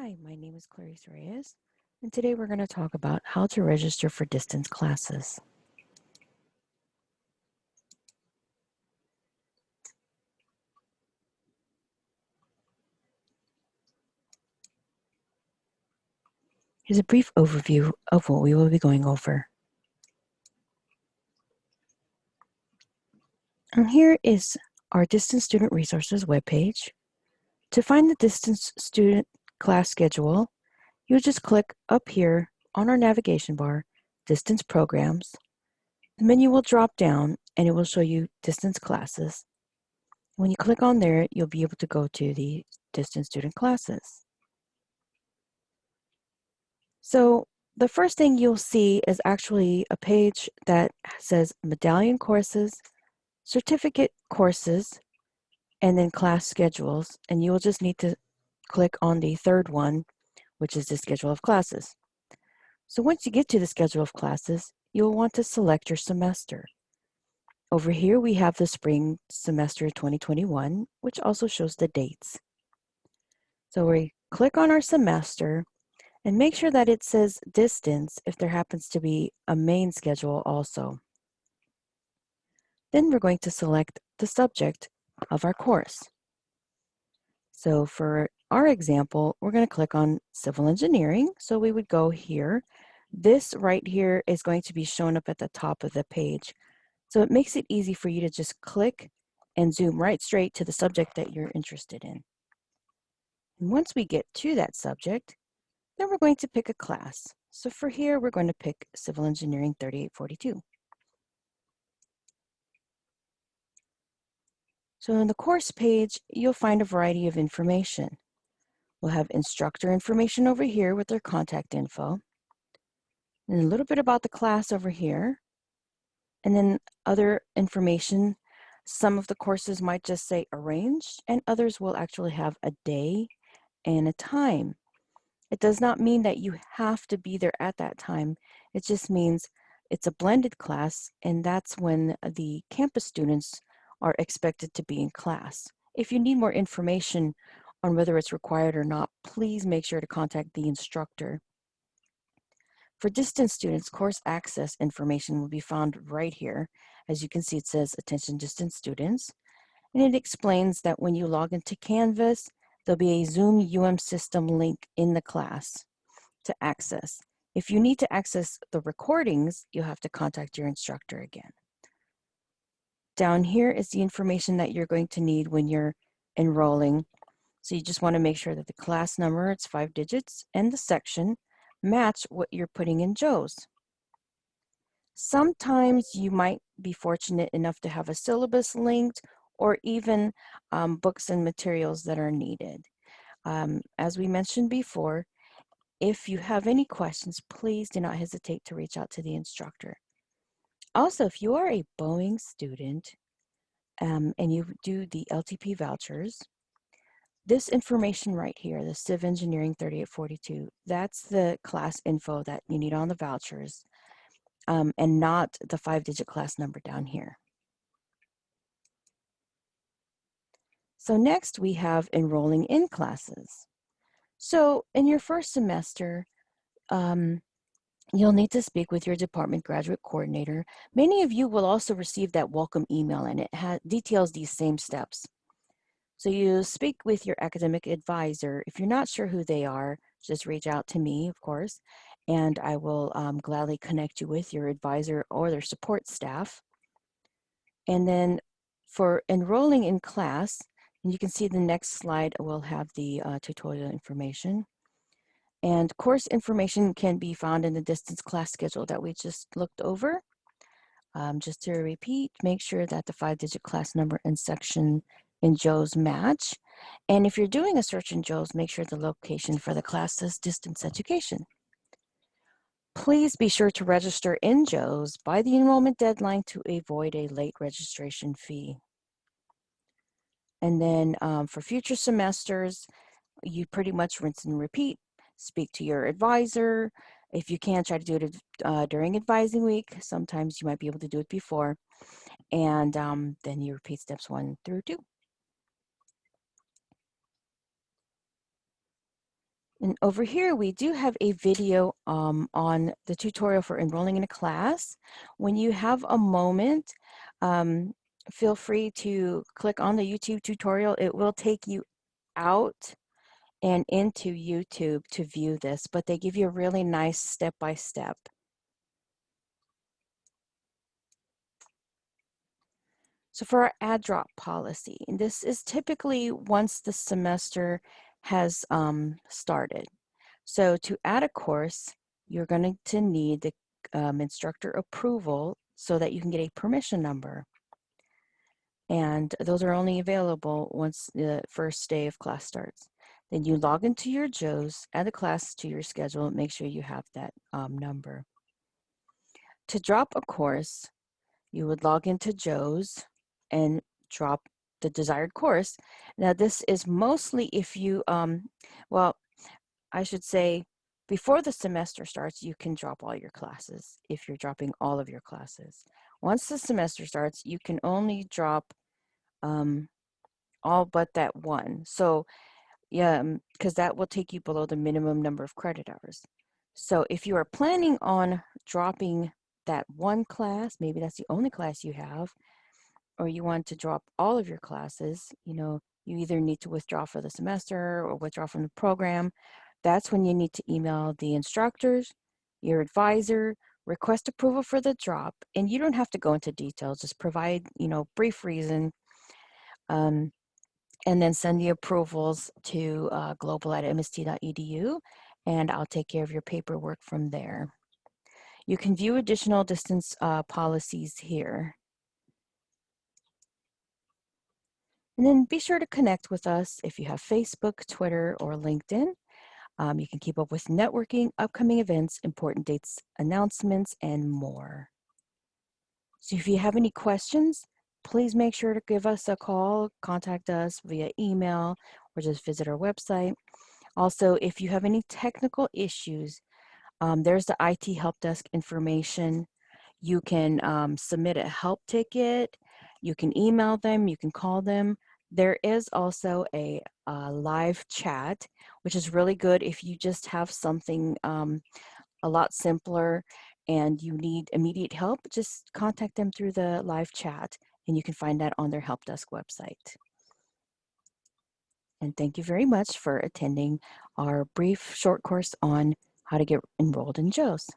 Hi, my name is Clarice Reyes, and today we're going to talk about how to register for distance classes. Here's a brief overview of what we will be going over. And here is our Distance Student Resources webpage. To find the Distance Student class schedule, you'll just click up here on our navigation bar, Distance Programs. The menu will drop down and it will show you distance classes. When you click on there, you'll be able to go to the Distance Student classes. So the first thing you'll see is actually a page that says Medallion Courses, Certificate Courses, and then Class Schedules. And you will just need to click on the third one, which is the Schedule of Classes. So once you get to the Schedule of Classes, you'll want to select your semester. Over here, we have the Spring Semester 2021, which also shows the dates. So we click on our semester, and make sure that it says distance if there happens to be a main schedule also. Then we're going to select the subject of our course. So for our example, we're going to click on civil engineering. So we would go here. This right here is going to be shown up at the top of the page. So it makes it easy for you to just click and zoom right straight to the subject that you're interested in. And once we get to that subject, then we're going to pick a class. So for here, we're going to pick Civil Engineering 3842. So on the course page, you'll find a variety of information. We'll have instructor information over here with their contact info, and a little bit about the class over here, and then other information. Some of the courses might just say arranged, and others will actually have a day and a time. It does not mean that you have to be there at that time. It just means it's a blended class, and that's when the campus students are expected to be in class. If you need more information on whether it's required or not, please make sure to contact the instructor. For distance students, course access information will be found right here. As you can see, it says Attention Distance Students, and it explains that when you log into Canvas, there'll be a Zoom system link in the class to access. If you need to access the recordings, you'll have to contact your instructor again. Down here is the information that you're going to need when you're enrolling. So you just want to make sure that the class number, it's 5 digits, and the section match what you're putting in JOES. Sometimes you might be fortunate enough to have a syllabus linked or even books and materials that are needed. As we mentioned before, if you have any questions, please do not hesitate to reach out to the instructor. Also, if you are a Boeing student and you do the LTP vouchers, this information right here, the Civ Engineering 3842, that's the class info that you need on the vouchers, and not the 5-digit class number down here. So next we have enrolling in classes. So in your first semester, you'll need to speak with your department graduate coordinator. Many of you will also receive that welcome email, and it details these same steps. So you speak with your academic advisor. If you're not sure who they are, just reach out to me, of course, and I will gladly connect you with your advisor or their support staff. And then for enrolling in class, and you can see the next slide will have the tutorial information. And course information can be found in the distance class schedule that we just looked over. Just to repeat, make sure that the 5-digit class number and section in JOES match. And if you're doing a search in JOES, make sure the location for the class says distance education. Please be sure to register in JOES by the enrollment deadline to avoid a late registration fee. And then for future semesters, you pretty much rinse and repeat. Speak to your advisor. If you can't, try to do it during advising week. Sometimes you might be able to do it before. And then you repeat steps 1 through 2. And over here, we do have a video on the tutorial for enrolling in a class. When you have a moment, um, feel free to click on the YouTube tutorial. It will take you out and into YouTube to view this, but they give you a really nice step-by-step. So for our add drop policy, and this is typically once the semester has started. So to add a course, you're going to need the instructor approval so that you can get a permission number. And those are only available once the first day of class starts. Then you log into your JOES, add the class to your schedule, and make sure you have that number. To drop a course, you would log into JOES and drop the desired course. Now this is mostly if you, well, I should say before the semester starts, you can drop all your classes if you're dropping all of your classes. Once the semester starts, you can only drop all but that one. So yeah, because that will take you below the minimum number of credit hours. So if you are planning on dropping that one class, maybe that's the only class you have, or you want to drop all of your classes, you either need to withdraw for the semester or withdraw from the program. That's when you need to email the instructors, your advisor, request approval for the drop, and you don't have to go into details, just provide, brief reason, and then send the approvals to global@mst.edu, and I'll take care of your paperwork from there. You can view additional distance policies here. And then be sure to connect with us if you have Facebook, Twitter, or LinkedIn. You can keep up with networking, upcoming events, important dates, announcements, and more. So if you have any questions, please make sure to give us a call, contact us via email, or just visit our website. Also, if you have any technical issues, there's the IT help desk information. You can submit a help ticket, you can email them, you can call them. There is also a live chat, which is really good if you just have something a lot simpler and you need immediate help. Just contact them through the live chat, and you can find that on their help desk website. And thank you very much for attending our brief short course on how to get enrolled in JOES.